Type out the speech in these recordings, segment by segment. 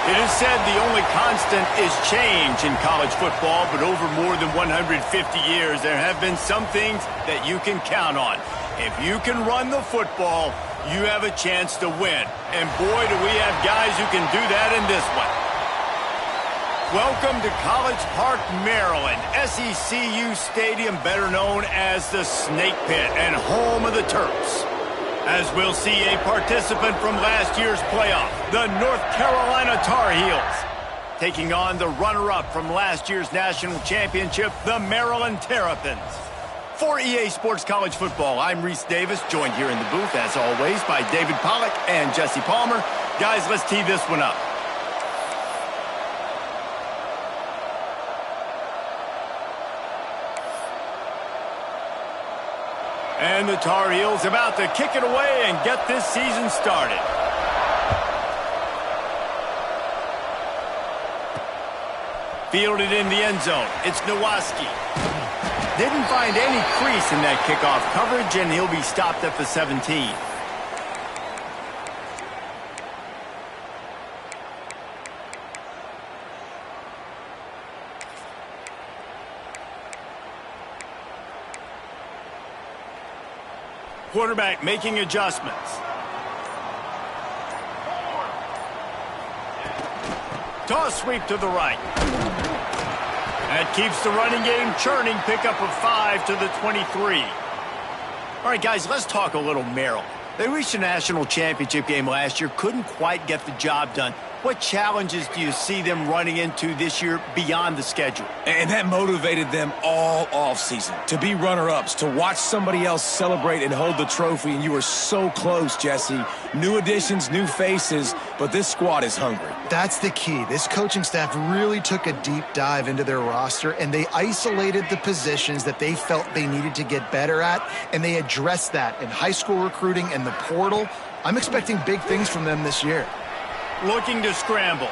It is said the only constant is change in college football, but over more than 150 years, there have been some things that you can count on. If you can run the football, you have a chance to win. And boy, do we have guys who can do that in this one. Welcome to College Park, Maryland, SECU Stadium, better known as the Snake Pit and home of the Terps. As we'll see a participant from last year's playoff, the North Carolina Tar Heels, taking on the runner-up from last year's national championship, the Maryland Terrapins. For EA Sports College Football, I'm Reese Davis, joined here in the booth, as always, by David Pollack and Jesse Palmer. Guys, let's tee this one up. And the Tar Heels about to kick it away and get this season started. Fielded in the end zone. It's Nowaski. Didn't find any crease in that kickoff coverage, and he'll be stopped at the 17. Quarterback making adjustments. Toss sweep to the right. That keeps the running game churning. Pickup of 5 to the 23. All right, guys, let's talk a little Maryland. They reached a national championship game last year, couldn't quite get the job done. What challenges do you see them running into this year beyond the schedule? And that motivated them all offseason to be runner-ups, to watch somebody else celebrate and hold the trophy, and you were so close, Jesse. New additions, new faces, but this squad is hungry. That's the key. This coaching staff really took a deep dive into their roster, and they isolated the positions that they felt they needed to get better at, and they addressed that in high school recruiting and the portal. I'm expecting big things from them this year. Looking to scramble.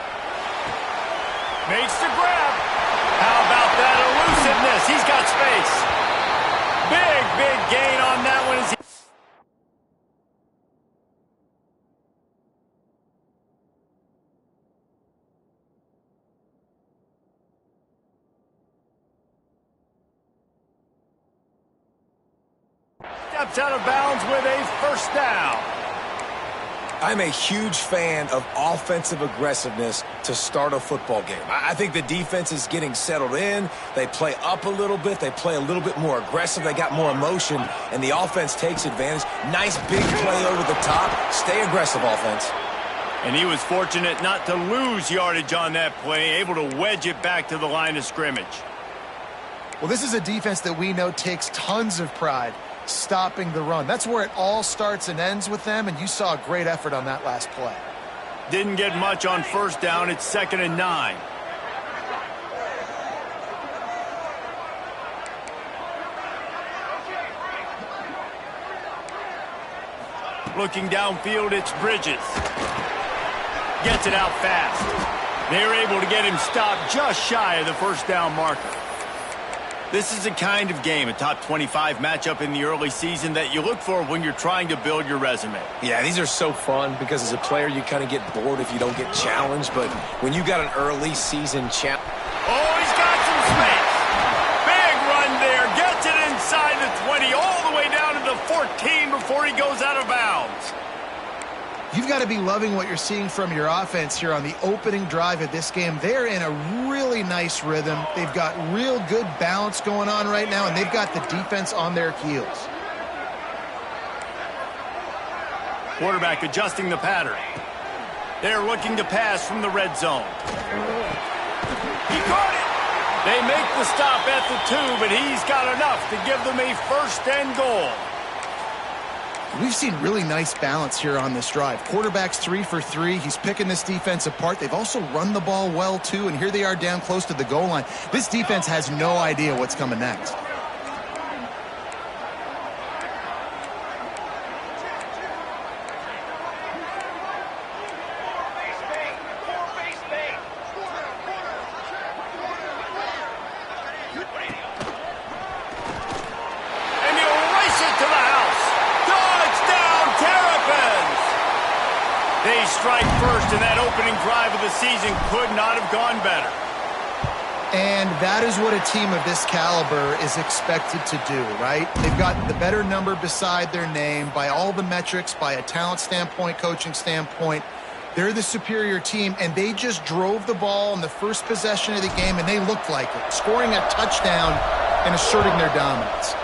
Makes the grab. How about that elusiveness? He's got space. Big gain on that one. Steps out of bounds with a first down. I'm a huge fan of offensive aggressiveness to start a football game. I think the defense is getting settled in. They play up a little bit. They play a little bit more aggressive. They got more emotion, and the offense takes advantage. Nice big play over the top. Stay aggressive, offense. And he was fortunate not to lose yardage on that play, able to wedge it back to the line of scrimmage. Well, this is a defense that we know takes tons of pride stopping the run. That's where it all starts and ends with them, and you saw a great effort on that last play. Didn't get much on first down. It's 2nd and 9. Looking downfield, it's Bridges. Gets it out fast. They're able to get him stopped just shy of the first down marker. This is the kind of game, a top 25 matchup in the early season, that you look for when you're trying to build your resume. Yeah, these are so fun because as a player, you kind of get bored if you don't get challenged. But when you got an early season challenge. Oh, he's got some space. Big run there. Gets it inside the 20, all the way down to the 14 before he goes out of bounds. You've got to be loving what you're seeing from your offense here on the opening drive of this game. They're in a really nice rhythm. They've got real good balance going on right now, and they've got the defense on their heels. Quarterback adjusting the pattern. They're looking to pass from the red zone. He caught it. They make the stop at the 2, but he's got enough to give them a 1st and goal. We've seen really nice balance here on this drive. Quarterback's 3 for 3. He's picking this defense apart. They've also run the ball well, too, and here they are down close to the goal line. This defense has no idea what's coming next. They strike first, and that opening drive of the season could not have gone better. And that is what a team of this caliber is expected to do, right? They've got the better number beside their name by all the metrics, by a talent standpoint, coaching standpoint. They're the superior team, and they just drove the ball in the first possession of the game, and they looked like it, scoring a touchdown and asserting their dominance.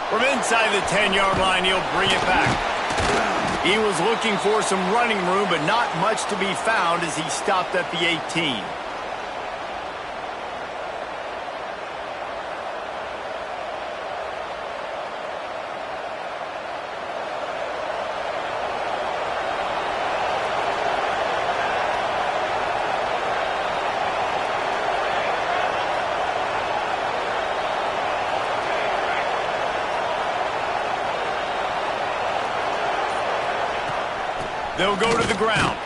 From inside the 10-yard line, he'll bring it back. He was looking for some running room, but not much to be found as he stopped at the 18. They'll go to the ground.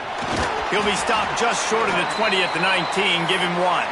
He'll be stopped just short of the 20 at the 19. Give him 1.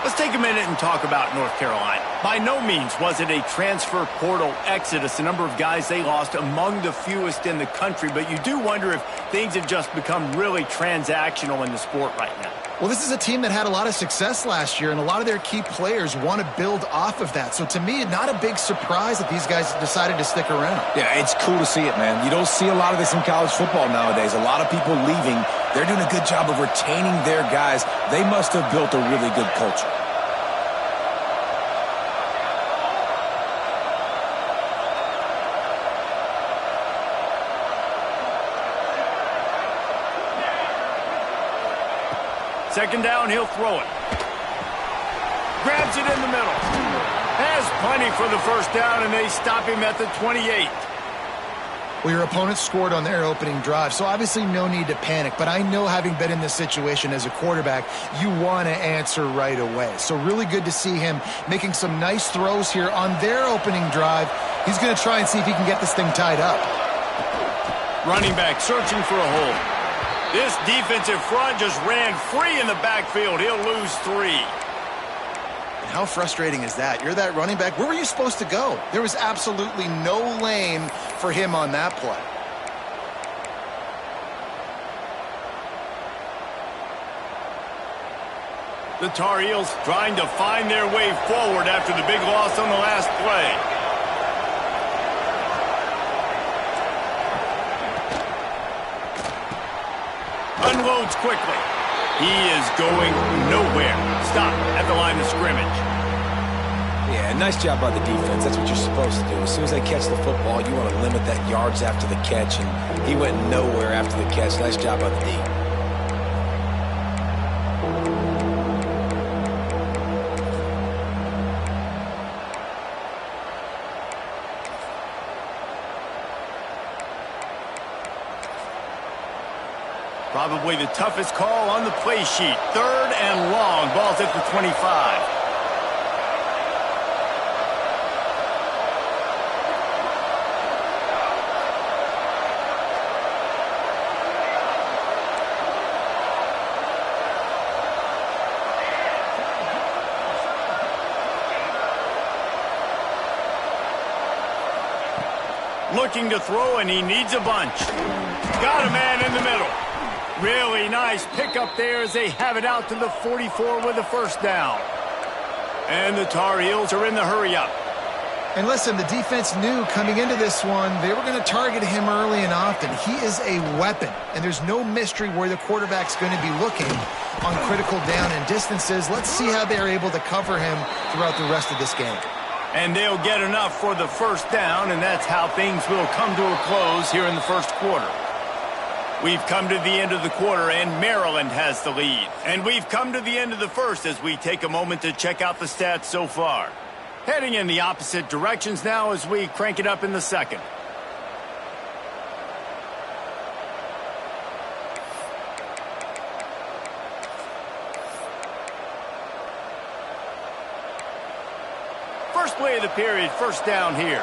Let's take a minute and talk about North Carolina. By no means was it a transfer portal exodus, the number of guys they lost among the fewest in the country, but you do wonder if things have just become really transactional in the sport right now. Well, this is a team that had a lot of success last year, and a lot of their key players want to build off of that. So to me, not a big surprise that these guys decided to stick around. Yeah, it's cool to see it, man. You don't see a lot of this in college football nowadays. A lot of people leaving. They're doing a good job of retaining their guys. They must have built a really good culture. Second down, he'll throw it. Grabs it in the middle. Has plenty for the first down, and they stop him at the 28. Well, your opponent scored on their opening drive, so obviously no need to panic. But I know, having been in this situation as a quarterback, you want to answer right away. So really good to see him making some nice throws here on their opening drive. He's going to try and see if he can get this thing tied up. Running back searching for a hole. This defensive front just ran free in the backfield. He'll lose 3. And how frustrating is that? You're that running back. Where were you supposed to go? There was absolutely no lane for him on that play. The Tar Heels trying to find their way forward after the big loss on the last play. Unloads quickly. He is going nowhere. Stop at the line of scrimmage. Yeah, nice job by the defense. That's what you're supposed to do. As soon as they catch the football, you want to limit that yards after the catch, and he went nowhere after the catch. Nice job by the D. Probably the toughest call on the play sheet. 3rd and long. Ball's at the 25. Looking to throw, and he needs a bunch. Got a man in the middle. Really nice pickup there as they have it out to the 44 with a first down. And the Tar Heels are in the hurry-up. And listen, the defense knew coming into this one they were going to target him early and often. He is a weapon, and there's no mystery where the quarterback's going to be looking on critical down and distances. Let's see how they're able to cover him throughout the rest of this game. And they'll get enough for the first down, and that's how things will come to a close here in the first quarter. We've come to the end of the quarter, and Maryland has the lead. And we've come to the end of the first as we take a moment to check out the stats so far. Heading in the opposite directions now as we crank it up in the second. First play of the period, first down here.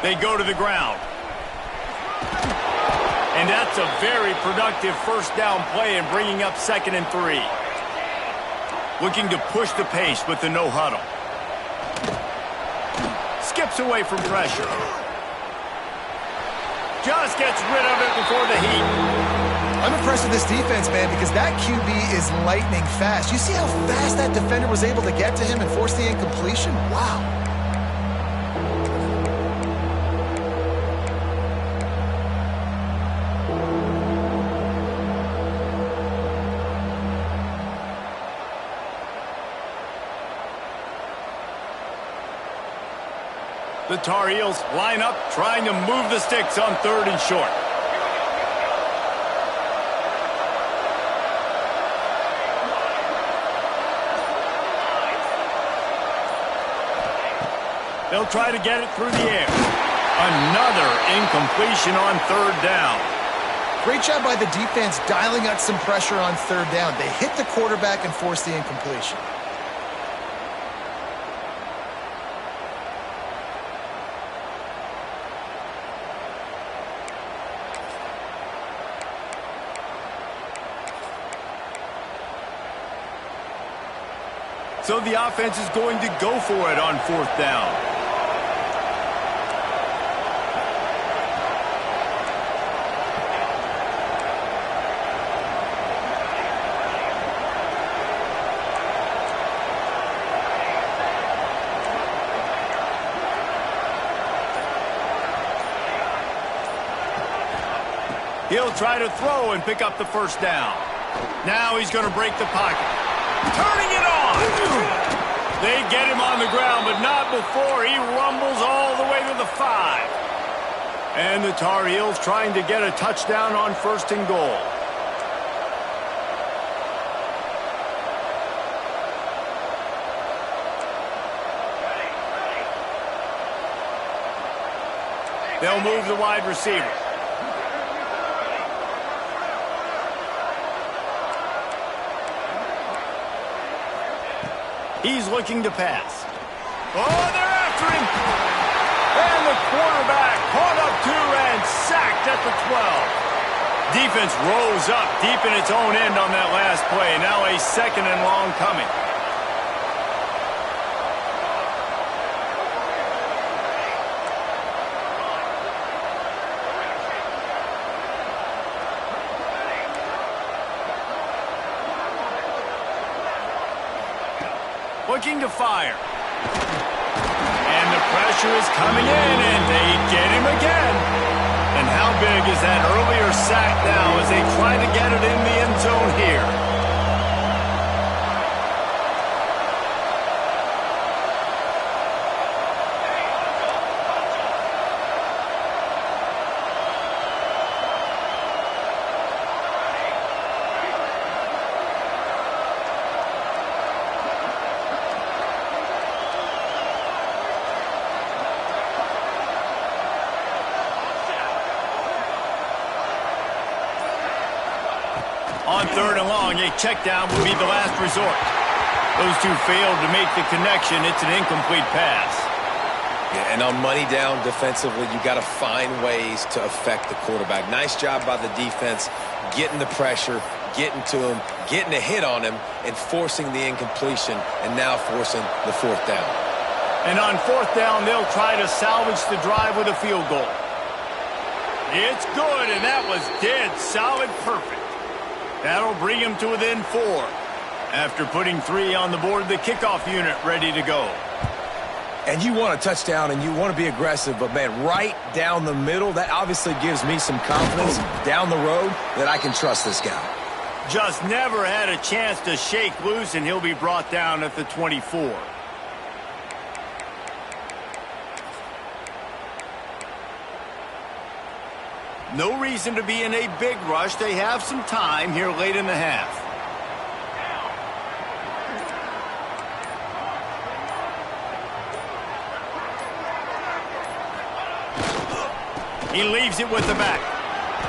They go to the ground. And that's a very productive first down play and bringing up 2nd and 3. Looking to push the pace with the no huddle. skips away from pressure. Just gets rid of it before the heat. I'm impressed with this defense, man, because that QB is lightning fast. You see how fast that defender was able to get to him and force the incompletion? Wow. The Tar Heels line up, trying to move the sticks on 3rd and short. They'll try to get it through the air. Another incompletion on 3rd down. Great job by the defense dialing out some pressure on 3rd down. They hit the quarterback and forced the incompletion. So the offense is going to go for it on 4th down. He'll try to throw and pick up the 1st down. Now he's going to break the pocket. Turning it on! They get him on the ground, but not before he rumbles all the way to the 5. And the Tar Heels trying to get a touchdown on 1st and goal. They'll move the wide receiver. He's looking to pass. Oh, they're after him. And the quarterback caught up to and sacked at the 12. Defense rose up deep in its own end on that last play. Now a 2nd and long coming. Looking to fire. And the pressure is coming in, and they get him again. And how big is that earlier sack now as they try to get it in the end zone here? On 3rd and long, a check down will be the last resort. Those two failed to make the connection. It's an incomplete pass. Yeah, and on money down defensively, you got to find ways to affect the quarterback. Nice job by the defense, getting the pressure, getting to him, getting a hit on him, and forcing the incompletion, and now forcing the 4th down. And on 4th down, they'll try to salvage the drive with a field goal. It's good, and that was dead solid perfect. That'll bring him to within 4. After putting 3 on the board, the kickoff unit ready to go. And you want a touchdown and you want to be aggressive, but, man, right down the middle, that obviously gives me some confidence down the road that I can trust this guy. Just never had a chance to shake loose, and he'll be brought down at the 24. No reason to be in a big rush. They have some time here late in the half. He leaves it with the back.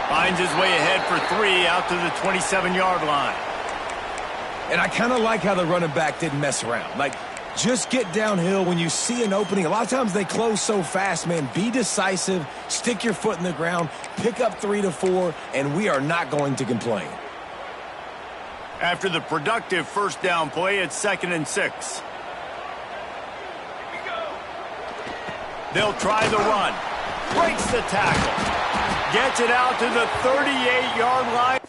Finds his way ahead for 3 out to the 27-yard line. And I kind of like how the running back didn't mess around. Like, just get downhill when you see an opening. A lot of times they close so fast, man. Be decisive, stick your foot in the ground, pick up 3 to 4, and we are not going to complain. After the productive 1st down play, it's 2nd and 6. They'll try the run. Breaks the tackle. Gets it out to the 38-yard line.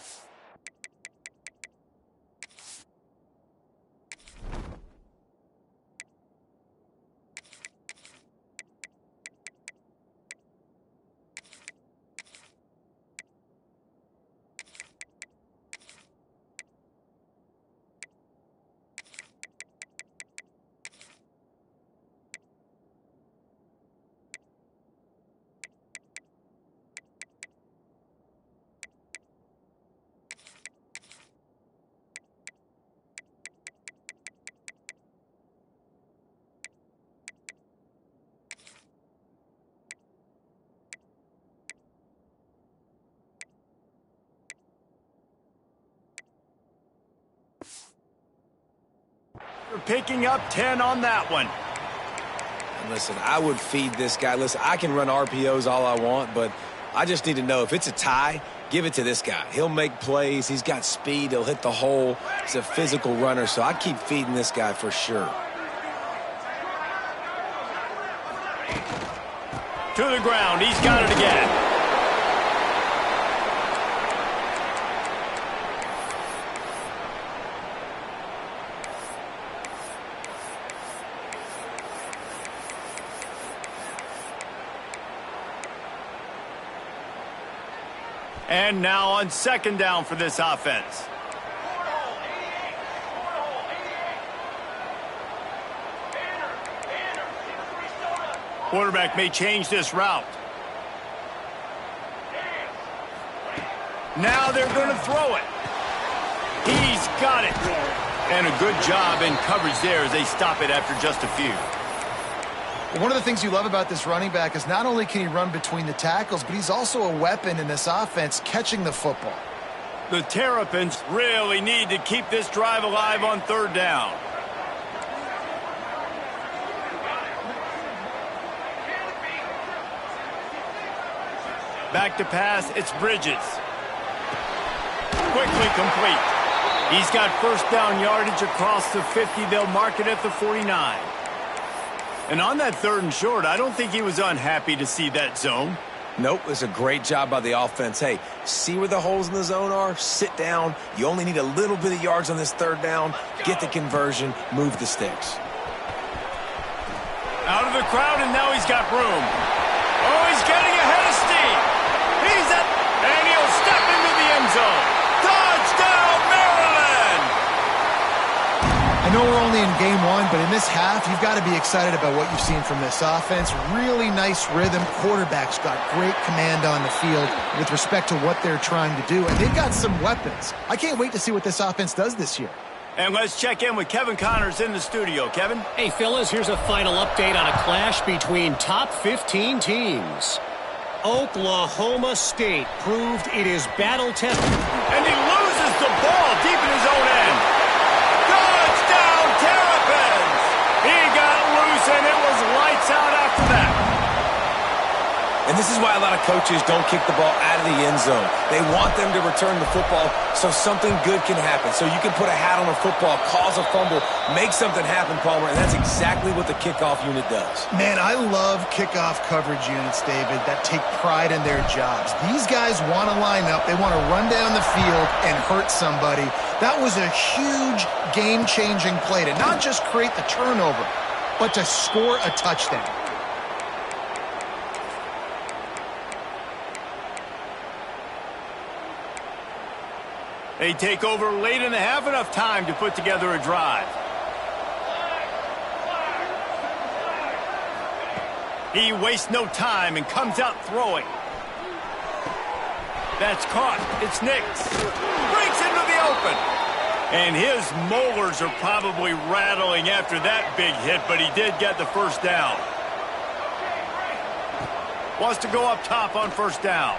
They're picking up 10 on that one. And listen, I would feed this guy. Listen, I can run RPOs all I want, but I just need to know if it's a tie, give it to this guy. He'll make plays. He's got speed. He'll hit the hole. He's a physical runner, so I keep feeding this guy for sure. To the ground. He's got it again. And now on second down for this offense. Quarterback may change this route. Now they're going to throw it. He's got it. And a good job in coverage there as they stop it after just a few. One of the things you love about this running back is not only can he run between the tackles, but he's also a weapon in this offense catching the football. The Terrapins really need to keep this drive alive on third down. Back to pass, it's Bridges. Quickly complete. He's got first down yardage across the 50. They'll mark it at the 49. And on that third and short, I don't think he was unhappy to see that zone. Nope, it's a great job by the offense. Hey, see where the holes in the zone are? Sit down. You only need a little bit of yards on this third down. Get the conversion. Move the sticks. Out of the crowd, and now he's got room. Oh, he's getting ahead of steam. He's up, and he'll step into the end zone. Touchdown, Maryland! I know we're only in game one, but in this half, you've got to be excited about what you've seen from this offense. Really nice rhythm. Quarterback's got great command on the field with respect to what they're trying to do, and they've got some weapons. I can't wait to see what this offense does this year. And let's check in with Kevin Connors in the studio. Kevin? Hey, fellas, here's a final update on a clash between top 15 teams. Oklahoma State proved it is battle-tested. And he loses the ball deep in his own end. Touchdown, Terrapins! He got loose, and it was lights out after that. And this is why a lot of coaches don't kick the ball out of the end zone. They want them to return the football so something good can happen. So you can put a hat on a football, cause a fumble, make something happen, Palmer, and that's exactly what the kickoff unit does. Man, I love kickoff coverage units, David, that take pride in their jobs. These guys want to line up. They want to run down the field and hurt somebody. That was a huge game-changing play to not just create the turnover, but to score a touchdown. They take over late in the half, enough time to put together a drive. He wastes no time and comes out throwing. That's caught. It's Nix. Breaks into the open. And his molars are probably rattling after that big hit, but he did get the first down. Wants to go up top on first down.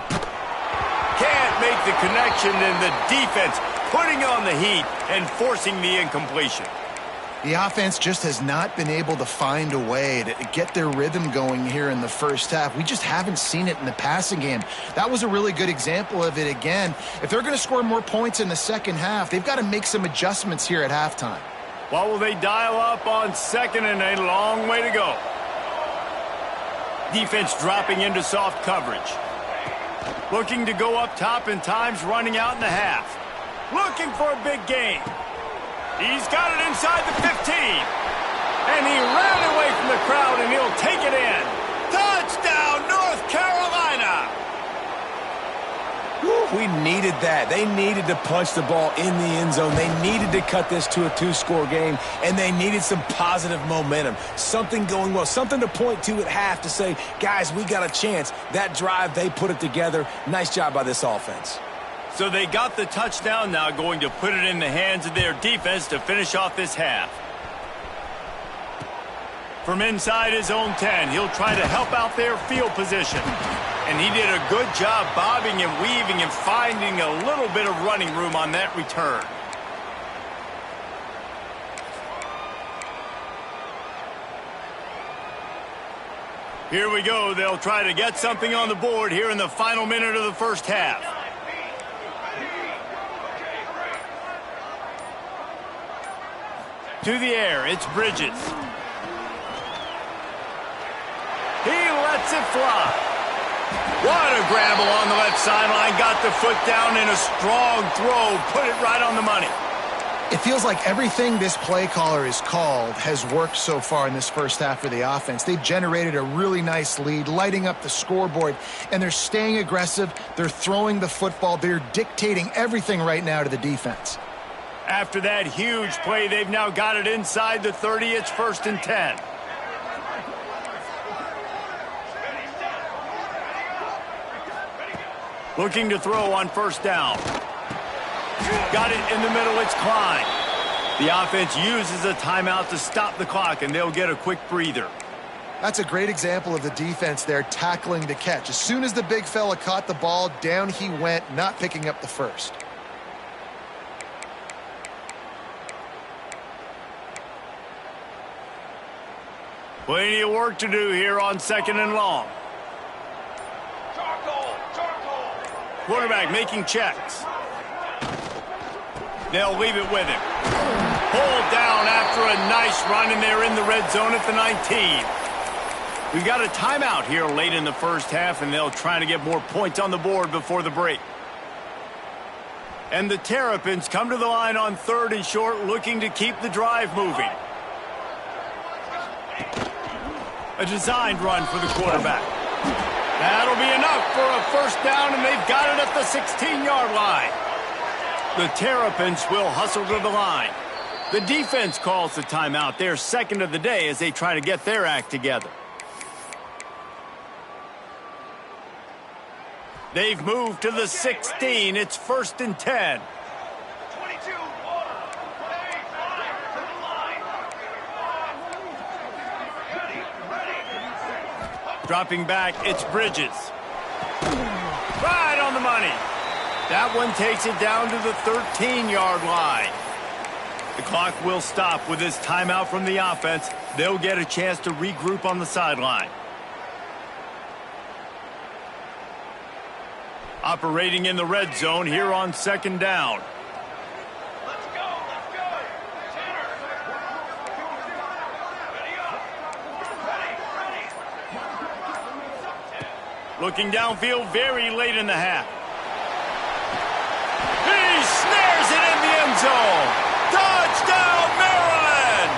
Can't make the connection, and the defense putting on the heat and forcing the incompletion. The offense just has not been able to find a way to get their rhythm going here in the first half. We just haven't seen it in the passing game. That was a really good example of it again. If they're going to score more points in the second half, they've got to make some adjustments here at halftime. What will they dial up on second and a long way to go? Defense dropping into soft coverage. Looking to go up top and time's running out in the half. Looking for a big gain. He's got it inside the 15. And he ran away from the crowd, and he'll take it in. Touchdown, North Carolina! We needed that. They needed to punch the ball in the end zone. They needed to cut this to a 2-score game, and they needed some positive momentum. Something going well, something to point to at half to say, guys, we got a chance. That drive, they put it together. Nice job by this offense. So they got the touchdown, now going to put it in the hands of their defense to finish off this half. From inside his own 10, he'll try to help out their field position. And he did a good job bobbing and weaving and finding a little bit of running room on that return. Here we go. They'll try to get something on the board here in the final minute of the first half. To the air, it's Bridges. He lets it fly. What a grab along the left sideline. Got the foot down in a strong throw. Put it right on the money. It feels like everything this play caller has called has worked so far in this first half of the offense. They've generated a really nice lead, lighting up the scoreboard, and they're staying aggressive. They're throwing the football. They're dictating everything right now to the defense. After that huge play, they've now got it inside the 30. It's 1st and 10. Looking to throw on first down. Got it in the middle, it's Klein. The offense uses a timeout to stop the clock, and they'll get a quick breather. That's a great example of the defense there tackling the catch. As soon as the big fella caught the ball, down he went, not picking up the first. Plenty of work to do here on 2nd and long. Quarterback making checks. They'll leave it with him. Pulled down after a nice run, and they're in the red zone at the 19. We've got a timeout here late in the first half, and they'll try to get more points on the board before the break. And the Terrapins come to the line on 3rd and short, looking to keep the drive moving. A designed run for the quarterback. That'll be enough for a first down, and they've got it at the 16-yard line. The Terrapins will hustle to the line. The defense calls the timeout, their second of the day, as they try to get their act together. They've moved to the 16. It's 1st and 10. Dropping back, it's Bridges. Right on the money. That one takes it down to the 13-yard line. The clock will stop with this timeout from the offense. They'll get a chance to regroup on the sideline. Operating in the red zone here on 2nd down. Looking downfield very late in the half. He snares it in the end zone. Touchdown, Maryland!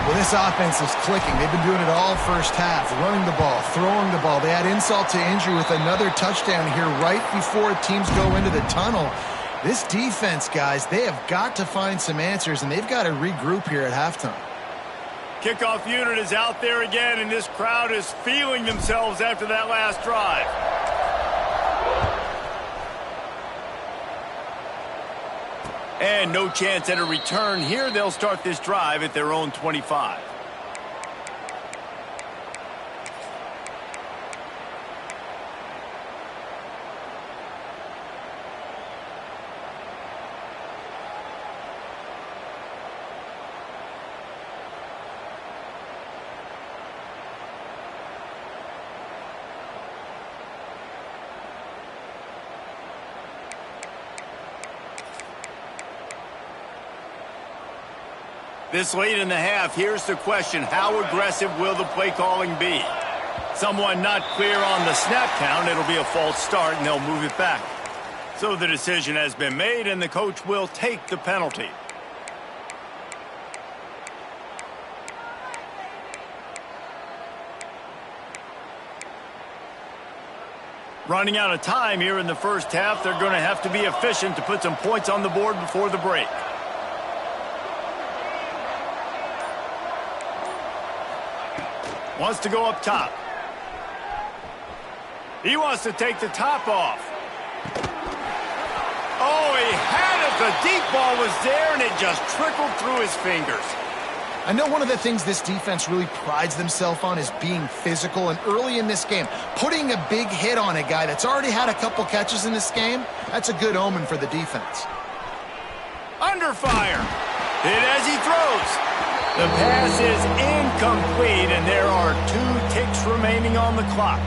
Well, this offense is clicking. They've been doing it all first half, running the ball, throwing the ball. They add insult to injury with another touchdown here right before teams go into the tunnel. This defense, guys, they have got to find some answers, and they've got to regroup here at halftime. Kickoff unit is out there again, and this crowd is feeling themselves after that last drive. And no chance at a return here. They'll start this drive at their own 25. This late in the half, here's the question. How aggressive will the play calling be? Someone not clear on the snap count. It'll be a false start, and they'll move it back. So the decision has been made, and the coach will take the penalty. Running out of time here in the first half. They're going to have to be efficient to put some points on the board before the break. Wants to go up top. He wants to take the top off. Oh, he had it. The deep ball was there, and it just trickled through his fingers. I know one of the things this defense really prides themselves on is being physical, and early in this game, putting a big hit on a guy that's already had a couple catches in this game, that's a good omen for the defense. Under fire. Hit as he throws. The pass is incomplete, and there are 2 ticks remaining on the clock.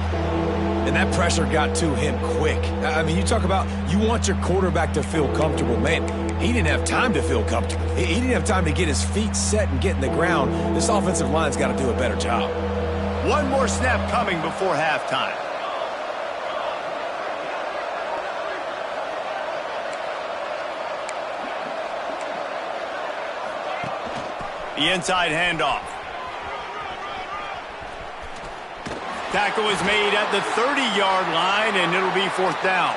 And that pressure got to him quick. I mean, you talk about you want your quarterback to feel comfortable. Man, he didn't have time to feel comfortable. He didn't have time to get his feet set and get in the ground. This offensive line's got to do a better job. One more snap coming before halftime. The inside handoff. Tackle is made at the 30-yard line, and it'll be 4th down.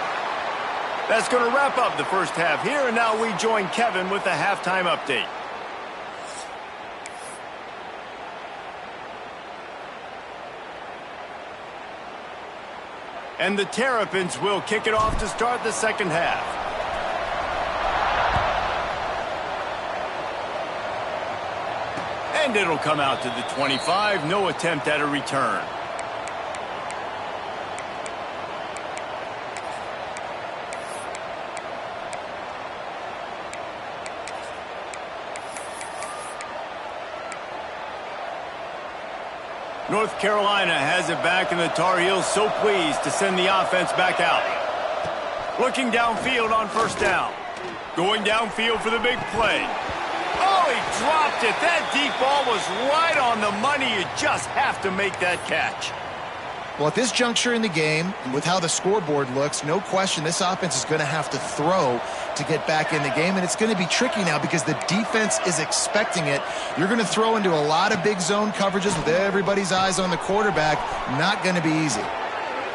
That's going to wrap up the first half here, and now we join Kevin with the halftime update. And the Terrapins will kick it off to start the second half. And it'll come out to the 25. No attempt at a return. North Carolina has it back, and the Tar Heels so pleased to send the offense back out. Looking downfield on first down. Going downfield for the big play. Oh, he dropped it. That deep ball was right on the money. You just have to make that catch. Well, at this juncture in the game, and with how the scoreboard looks, no question this offense is going to have to throw to get back in the game, and it's going to be tricky now because the defense is expecting it. You're going to throw into a lot of big zone coverages with everybody's eyes on the quarterback. Not going to be easy.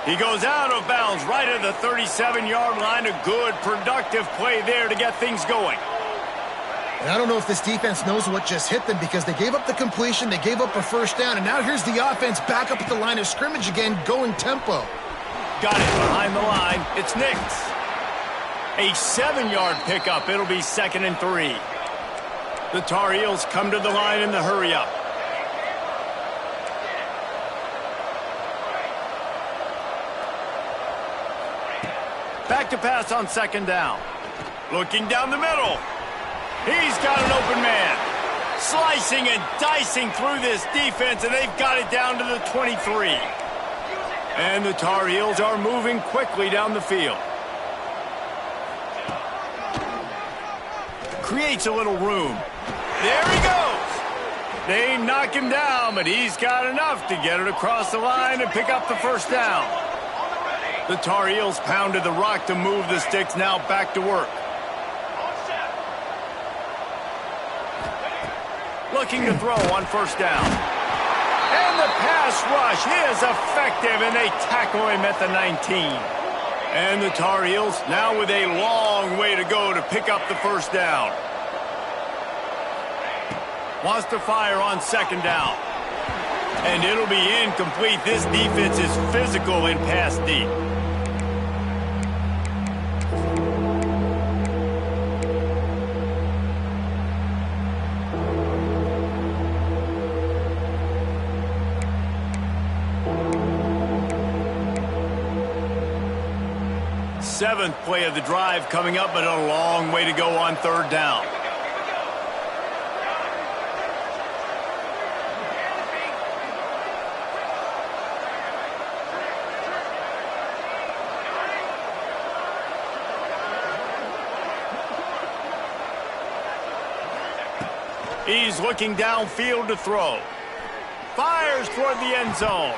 He goes out of bounds right at the 37-yard line. A good, productive play there to get things going. And I don't know if this defense knows what just hit them because they gave up the completion, they gave up a first down, and now here's the offense back up at the line of scrimmage again, going tempo. Got it behind the line. It's Nix. A 7-yard pickup. It'll be 2nd and 3. The Tar Heels come to the line in the hurry-up. Back to pass on 2nd down. Looking down the middle. He's got an open man. Slicing and dicing through this defense, and they've got it down to the 23. And the Tar Heels are moving quickly down the field. Creates a little room. There he goes. They knock him down, but he's got enough to get it across the line and pick up the first down. The Tar Heels pounded the rock to move the sticks, now back to work. Looking to throw on first down. And the pass rush is effective, and they tackle him at the 19. And the Tar Heels now with a long way to go to pick up the first down. Wants to fire on 2nd down. And it'll be incomplete. This defense is physical and pass deep. Seventh play of the drive coming up, but a long way to go on 3rd down. He's looking downfield to throw. Fires toward the end zone.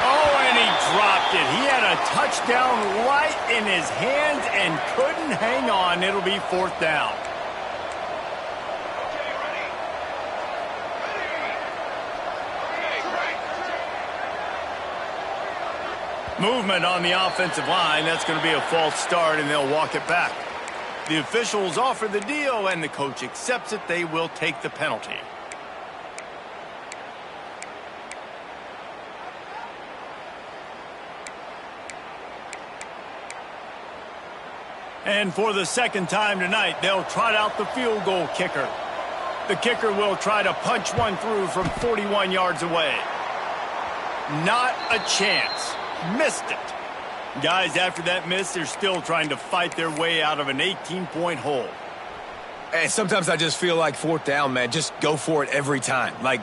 Oh, and he dropped it. He had a touchdown right in his hands and couldn't hang on. It'll be 4th down. Movement on the offensive line. That's going to be a false start, and they'll walk it back. The officials offer the deal, and the coach accepts it. They will take the penalty. And for the second time tonight, they'll trot out the field goal kicker. The kicker will try to punch one through from 41 yards away. Not a chance. Missed it. Guys, after that miss, they're still trying to fight their way out of an 18-point hole. And sometimes I just feel like 4th down, man, just go for it every time. Like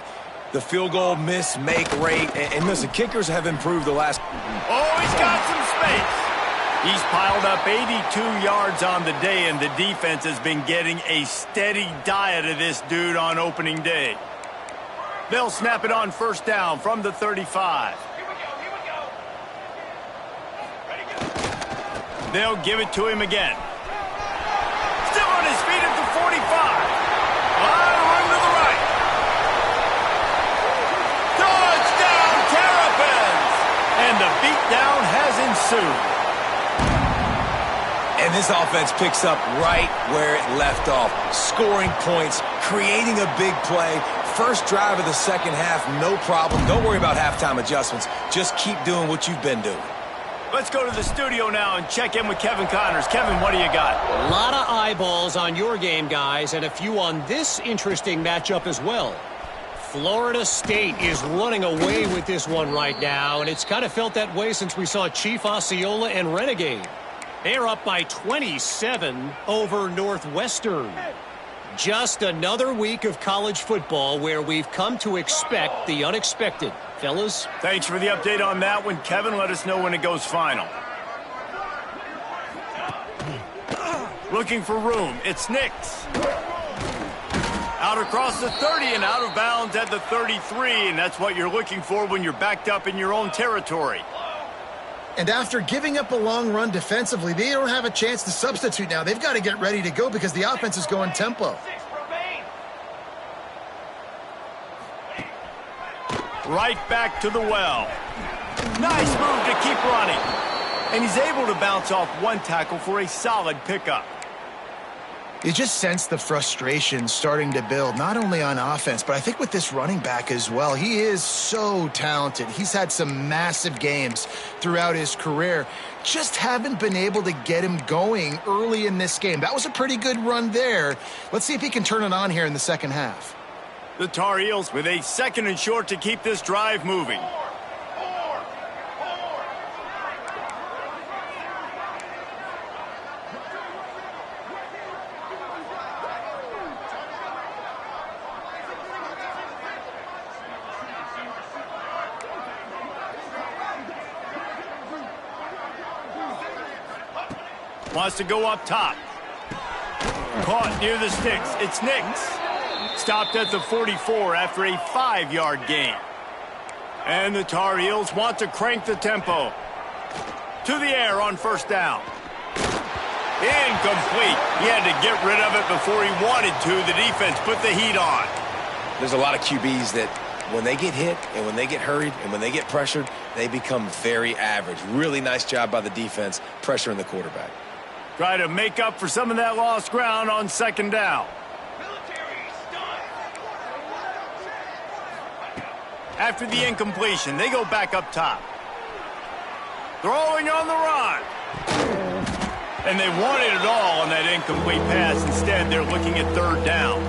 the field goal miss, make rate. And listen, kickers have improved the last. Oh, he's got some space. He's piled up 82 yards on the day, and the defense has been getting a steady diet of this dude on opening day. They'll snap it on 1st down from the 35. They'll give it to him again. Still on his feet at the 45. Run to the right. Touchdown, Terrapins! And the beatdown has ensued. And this offense picks up right where it left off. Scoring points, creating a big play. First drive of the second half, no problem. Don't worry about halftime adjustments. Just keep doing what you've been doing. Let's go to the studio now and check in with Kevin Connors. Kevin, what do you got? A lot of eyeballs on your game, guys, and a few on this interesting matchup as well. Florida State is running away with this one right now, and it's kind of felt that way since we saw Chief Osceola and Renegade. They're up by 27 over Northwestern. Just another week of college football where we've come to expect the unexpected. Fellas? Thanks for the update on that one, Kevin. Let us know when it goes final. Looking for room. It's Nix. Out across the 30 and out of bounds at the 33, and that's what you're looking for when you're backed up in your own territory. And after giving up a long run defensively, they don't have a chance to substitute now. They've got to get ready to go because the offense is going tempo. Right back to the well. Nice move to keep running. And he's able to bounce off one tackle for a solid pickup. You just sense the frustration starting to build, not only on offense, but I think with this running back as well. He is so talented. He's had some massive games throughout his career. Just haven't been able to get him going early in this game. That was a pretty good run there. Let's see if he can turn it on here in the second half. The Tar Heels with a 2nd and short to keep this drive moving. Wants to go up top. Caught near the sticks. It's Nix. Stopped at the 44 after a 5-yard gain. And the Tar Heels want to crank the tempo. To the air on 1st down. Incomplete. He had to get rid of it before he wanted to. The defense put the heat on. There's a lot of QBs that when they get hit and when they get hurried and when they get pressured, they become very average. Really nice job by the defense pressuring the quarterback. Try to make up for some of that lost ground on 2nd down. After the incompletion, they go back up top. Throwing on the run. And they wanted it all on that incomplete pass. Instead, they're looking at 3rd down.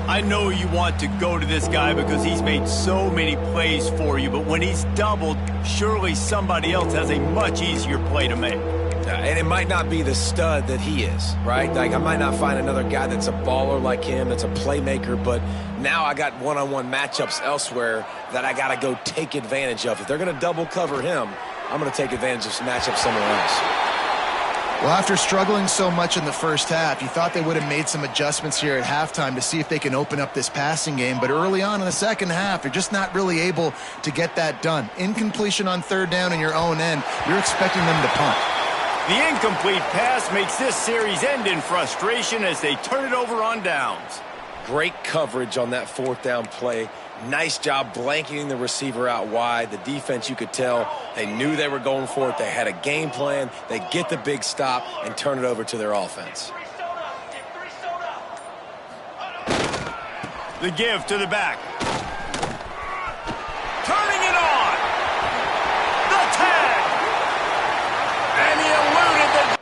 I know you want to go to this guy because he's made so many plays for you, but when he's doubled, surely somebody else has a much easier play to make. And it might not be the stud that he is, right? Like, I might not find another guy that's a baller like him, that's a playmaker, but now I got one-on-one matchups elsewhere that I got to go take advantage of. If they're going to double cover him, I'm going to take advantage of some matchups somewhere else. Well, after struggling so much in the first half, you thought they would have made some adjustments here at halftime to see if they can open up this passing game. But early on in the second half, you're just not really able to get that done. Incompletion on third down in your own end, you're expecting them to punt. The incomplete pass makes this series end in frustration as they turn it over on downs. Great coverage on that fourth down play. Nice job blanketing the receiver out wide. The defense, you could tell, they knew they were going for it. They had a game plan. They get the big stop and turn it over to their offense. The give to the back. Turning it on. The tag. And he eluded the...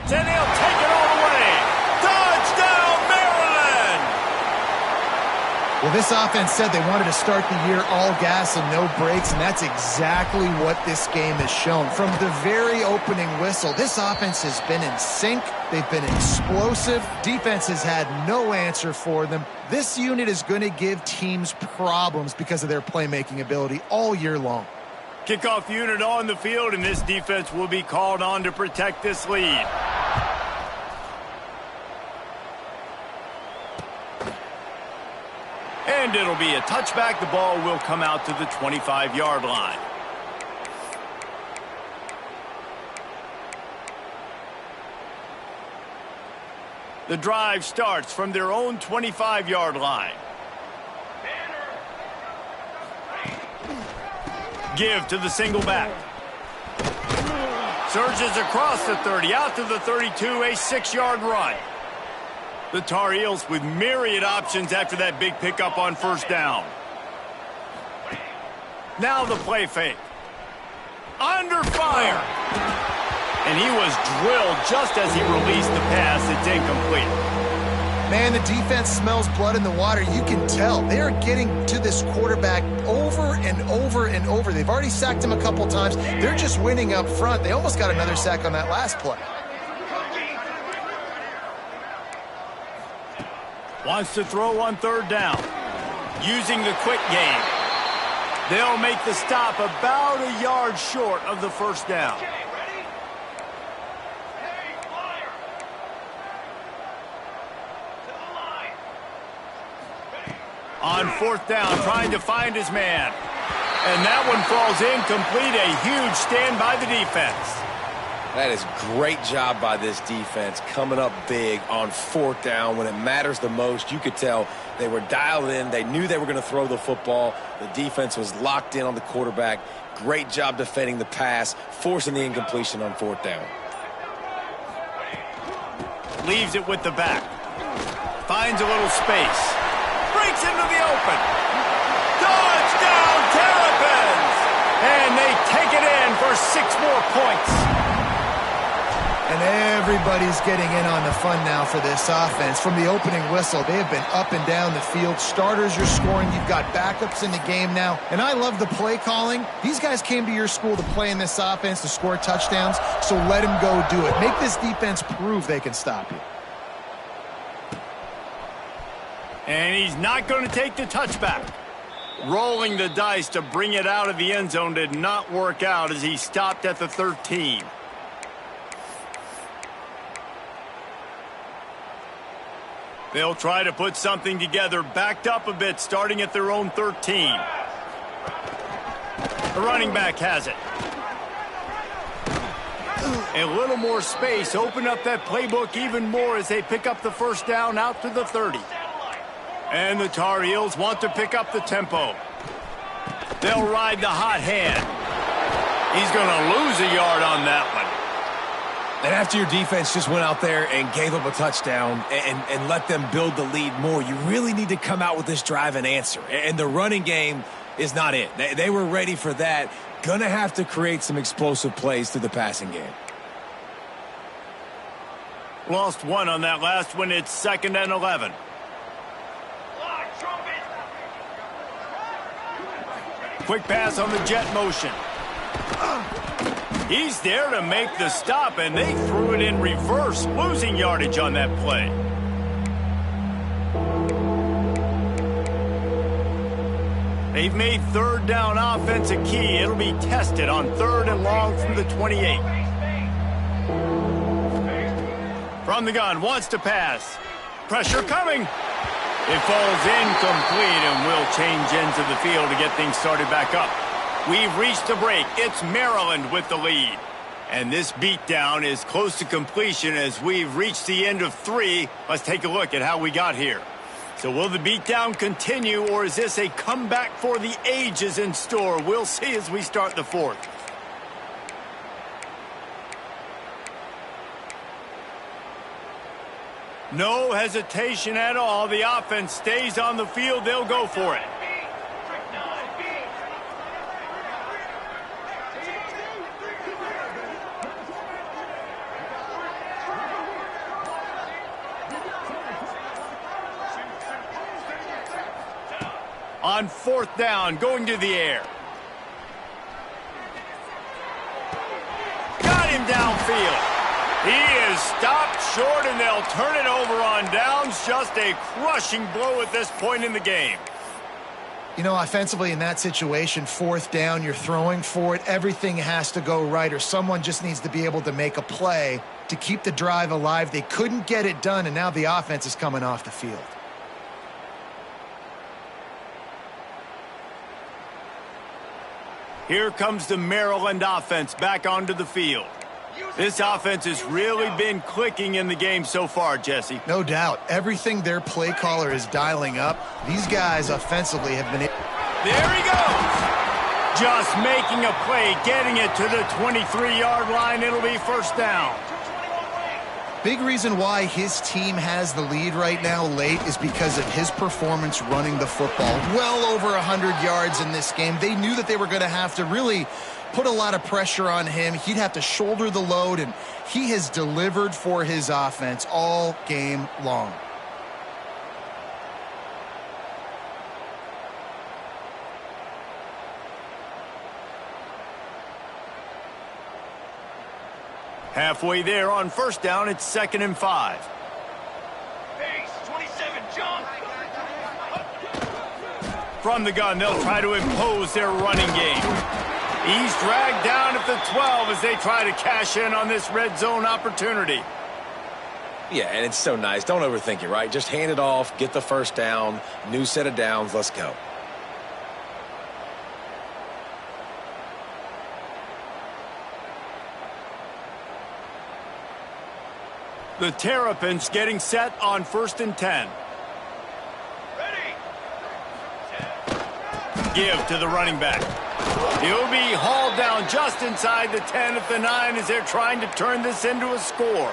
And he'll take it all the way. Touchdown, Maryland! Well, this offense said they wanted to start the year all gas and no brakes, and that's exactly what this game has shown. From the very opening whistle, this offense has been in sync. They've been explosive. Defense has had no answer for them. This unit is going to give teams problems because of their playmaking ability all year long. Kickoff unit on the field, and this defense will be called on to protect this lead. And it'll be a touchback. The ball will come out to the 25-yard line. The drive starts from their own 25-yard line. Give to the single back. Surges across the 30, out to the 32, a 6-yard run. The Tar Heels with myriad options after that big pickup on first down. Now the play fake. Under fire. And he was drilled just as he released the pass. It's incomplete. Man, the defense smells blood in the water. You can tell. They are getting to this quarterback over and over and over. They've already sacked him a couple times. They're just winning up front. They almost got another sack on that last play. Wants to throw on third down. Using the quick game. They'll make the stop about a yard short of the first down. On fourth down, trying to find his man. And that one falls incomplete. A huge stand by the defense. That is great job by this defense, coming up big on fourth down when it matters the most. You could tell they were dialed in. They knew they were going to throw the football. The defense was locked in on the quarterback. Great job defending the pass, forcing the incompletion on fourth down. Leaves it with the back. Finds a little space. Breaks into the open. Touchdown, Terps! And they take it in for 6 more points. And everybody's getting in on the fun now for this offense. From the opening whistle, they have been up and down the field. Starters are scoring. You've got backups in the game now. And I love the play calling. These guys came to your school to play in this offense to score touchdowns, so let them go do it. Make this defense prove they can stop you. And he's not going to take the touchback. Rolling the dice to bring it out of the end zone did not work out as he stopped at the 13. They'll try to put something together, backed up a bit, starting at their own 13. The running back has it. A little more space, open up that playbook even more as they pick up the first down out to the 30. And the Tar Heels want to pick up the tempo. They'll ride the hot hand. He's going to lose a yard on that one. And after your defense just went out there and gave up a touchdown and let them build the lead more, you really need to come out with this drive and answer. And the running game is not it. They were ready for that. Gonna have to create some explosive plays through the passing game. Lost one on that last one. It's 2nd and 11. Quick pass on the jet motion. He's there to make the stop, and they threw it in reverse, losing yardage on that play. They've made third down offense a key. It'll be tested on 3rd and long from the 28. From the gun, wants to pass. Pressure coming. It falls incomplete, and will change ends of the field to get things started back up. We've reached the break. It's Maryland with the lead. And this beatdown is close to completion as we've reached the end of 3. Let's take a look at how we got here. So will the beatdown continue, or is this a comeback for the ages in store? We'll see as we start the 4th. No hesitation at all. The offense stays on the field. They'll go for it. On 4th down, going to the air. Got him downfield. He is stopped short, and they'll turn it over on downs. Just a crushing blow at this point in the game. You know, offensively in that situation, 4th down, you're throwing for it. Everything has to go right, or someone just needs to be able to make a play to keep the drive alive. They couldn't get it done, and now the offense is coming off the field. Here comes the Maryland offense back onto the field. This offense has really been clicking in the game so far, Jesse. No doubt. Everything their play caller is dialing up, these guys offensively have been... There he goes! Just making a play, getting it to the 23-yard line. It'll be 1st down. Big reason why his team has the lead right now late is because of his performance running the football. Well over 100 yards in this game. They knew that they were going to have to really put a lot of pressure on him. He'd have to shoulder the load, and he has delivered for his offense all game long. Halfway there on 1st down, it's 2nd and 5. Base, 27, jump! From the gun, they'll try to impose their running game. He's dragged down at the 12 as they try to cash in on this red zone opportunity. Yeah, and it's so nice. Don't overthink it, right? Just hand it off, get the 1st down, new set of downs, let's go. The Terrapins getting set on 1st and 10. Ready! Give to the running back. He'll be hauled down just inside the 10 at the 9 as they're trying to turn this into a score.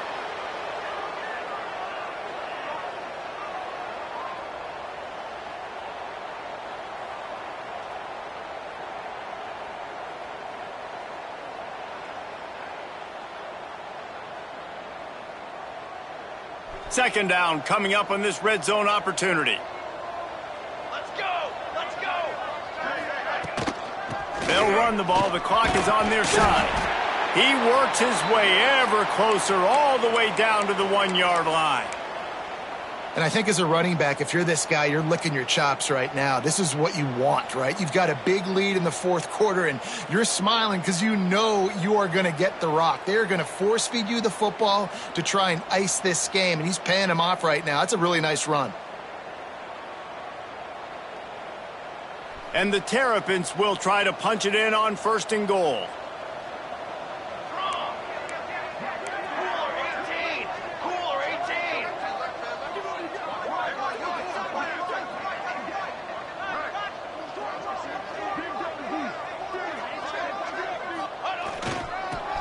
Second down coming up on this red zone opportunity. Let's go! Let's go! They'll run the ball. The clock is on their side. He works his way ever closer all the way down to the 1-yard line. And I think as a running back, if you're this guy, you're licking your chops right now. This is what you want, right? You've got a big lead in the 4th quarter, and you're smiling because you know you are going to get the rock. They're going to force feed you the football to try and ice this game, and he's paying him off right now. That's a really nice run. And the Terrapins will try to punch it in on 1st and goal.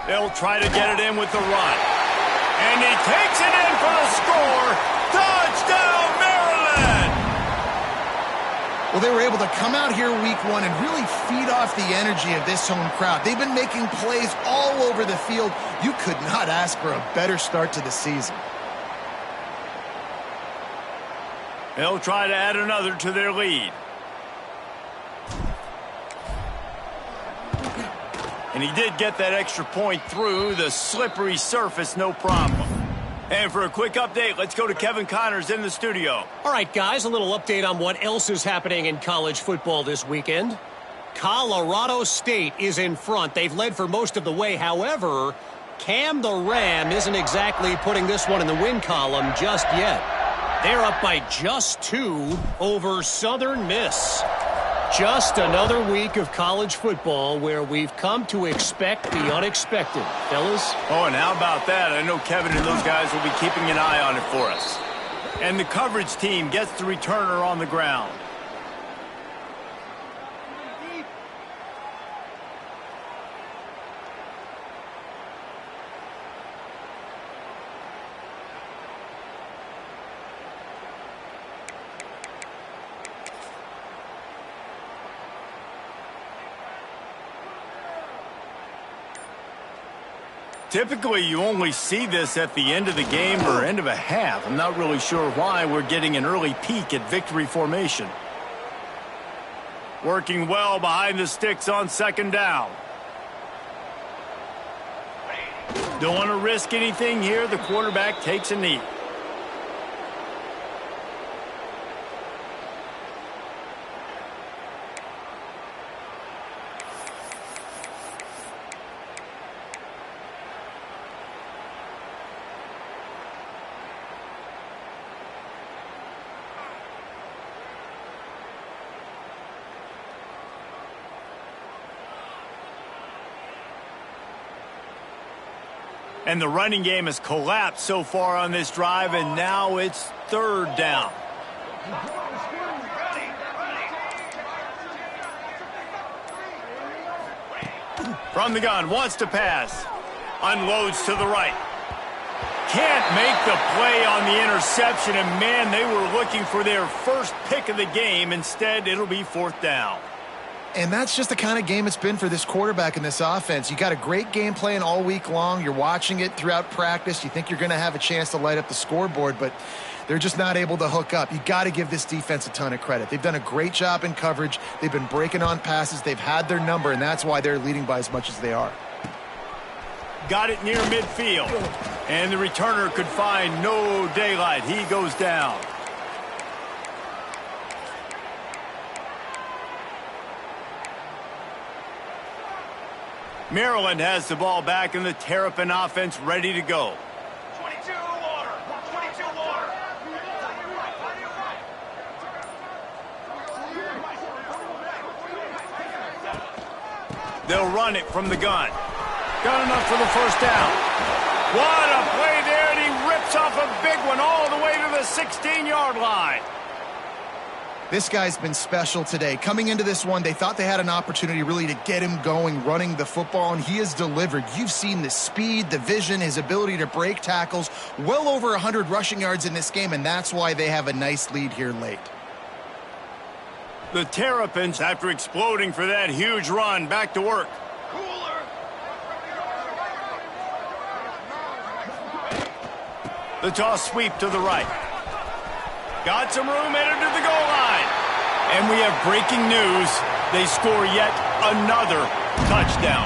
They'll try to get it in with the run. And he takes it in for the score. Touchdown, Maryland! Well, they were able to come out here week 1 and really feed off the energy of this home crowd. They've been making plays all over the field. You could not ask for a better start to the season. They'll try to add another to their lead. And he did get that extra point through the slippery surface, no problem. And for a quick update, let's go to Kevin Connors in the studio. All right, guys, a little update on what else is happening in college football this weekend. Colorado State is in front. They've led for most of the way. However, Cam the Ram isn't exactly putting this one in the win column just yet. They're up by just 2 over Southern Miss. Just another week of college football where we've come to expect the unexpected. Fellas? Oh, and how about that? I know Kevin and those guys will be keeping an eye on it for us. And the coverage team gets the returner on the ground. Typically, you only see this at the end of the game or end of a half. I'm not really sure why we're getting an early peek at victory formation. Working well behind the sticks on second down. Don't want to risk anything here. The quarterback takes a knee. And the running game has collapsed so far on this drive, and now it's third down. From the gun, wants to pass. Unloads to the right. Can't make the play on the interception, and man, they were looking for their first pick of the game. Instead, it'll be fourth down. And that's just the kind of game it's been for this quarterback in this offense. You got a great game plan all week long. You're watching it throughout practice. You think you're going to have a chance to light up the scoreboard, but they're just not able to hook up. You got to give this defense a ton of credit. They've done a great job in coverage. They've been breaking on passes. They've had their number, and that's why they're leading by as much as they are. Got it near midfield. And the returner could find no daylight. He goes down. Maryland has the ball back and the Terrapin offense ready to go. 22 water. 22 water. They'll run it from the gun. Got enough for the first down. What a play there, and he rips off a big one all the way to the 16-yard line. This guy's been special today. Coming into this one, they thought they had an opportunity really to get him going, running the football, and he has delivered. You've seen the speed, the vision, his ability to break tackles, well over 100 rushing yards in this game, and that's why they have a nice lead here late. The Terrapins, after exploding for that huge run, back to work. Cooler. The toss sweep to the right. Got some room, headed to the goal line. And we have breaking news. They score yet another touchdown.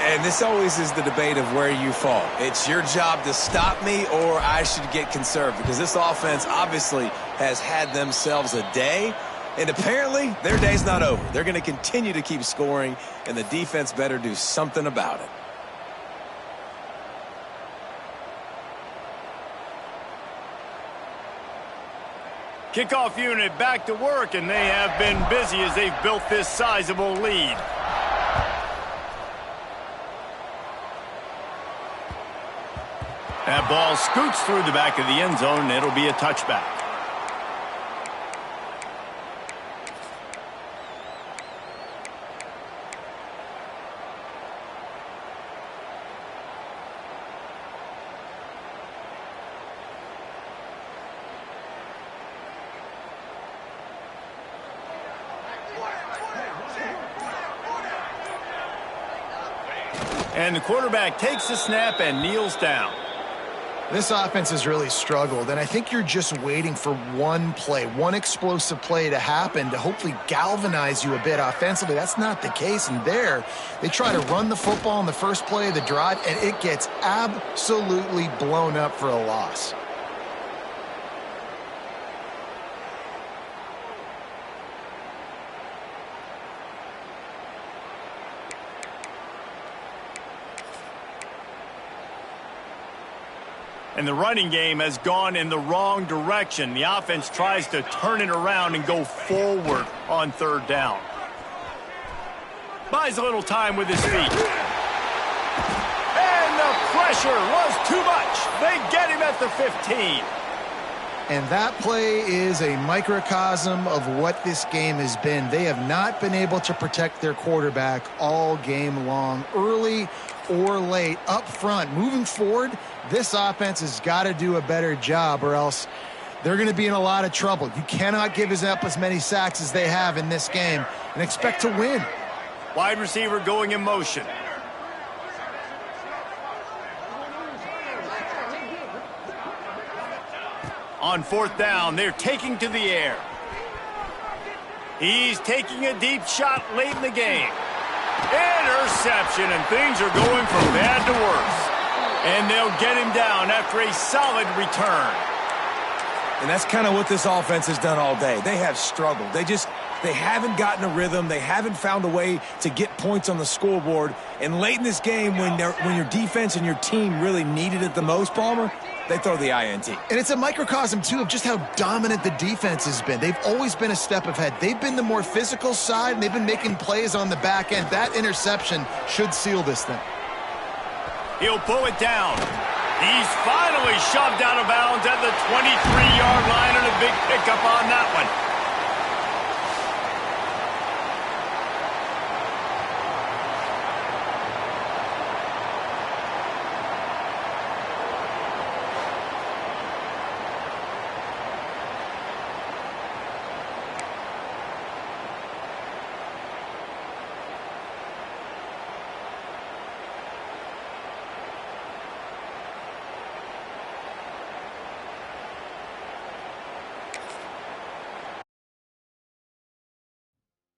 And this always is the debate of where you fall. It's your job to stop me, or I should get conserved, because this offense obviously has had themselves a day, and apparently their day's not over. They're going to continue to keep scoring, and the defense better do something about it. Kickoff unit back to work, and they have been busy as they've built this sizable lead. That ball scoots through the back of the end zone, and it'll be a touchback. And the quarterback takes the snap and kneels down. This offense has really struggled, and I think you're just waiting for one play, one explosive play to happen to hopefully galvanize you a bit offensively. That's not the case, and there, they try to run the football in the first play of the drive, and it gets absolutely blown up for a loss. And the running game has gone in the wrong direction. The offense tries to turn it around and go forward on third down. Buys a little time with his feet. And the pressure was too much. They get him at the 15. And that play is a microcosm of what this game has been. They have not been able to protect their quarterback all game long, early or late, up front. Moving forward, this offense has got to do a better job, or else they're going to be in a lot of trouble. You cannot give up as many sacks as they have in this game and expect to win. Wide receiver going in motion. On fourth down, they're taking to the air. He's taking a deep shot late in the game. Interception, and things are going from bad to worse. And they'll get him down after a solid return. And that's kind of what this offense has done all day. They have struggled. They haven't gotten a rhythm. They haven't found a way to get points on the scoreboard. And late in this game, when your defense and your team really needed it the most, Palmer, they throw the INT. And it's a microcosm, too, of just how dominant the defense has been. They've always been a step ahead. They've been the more physical side, and they've been making plays on the back end. That interception should seal this thing. He'll pull it down. He's finally shoved out of bounds at the 23-yard line, and a big pickup on that one.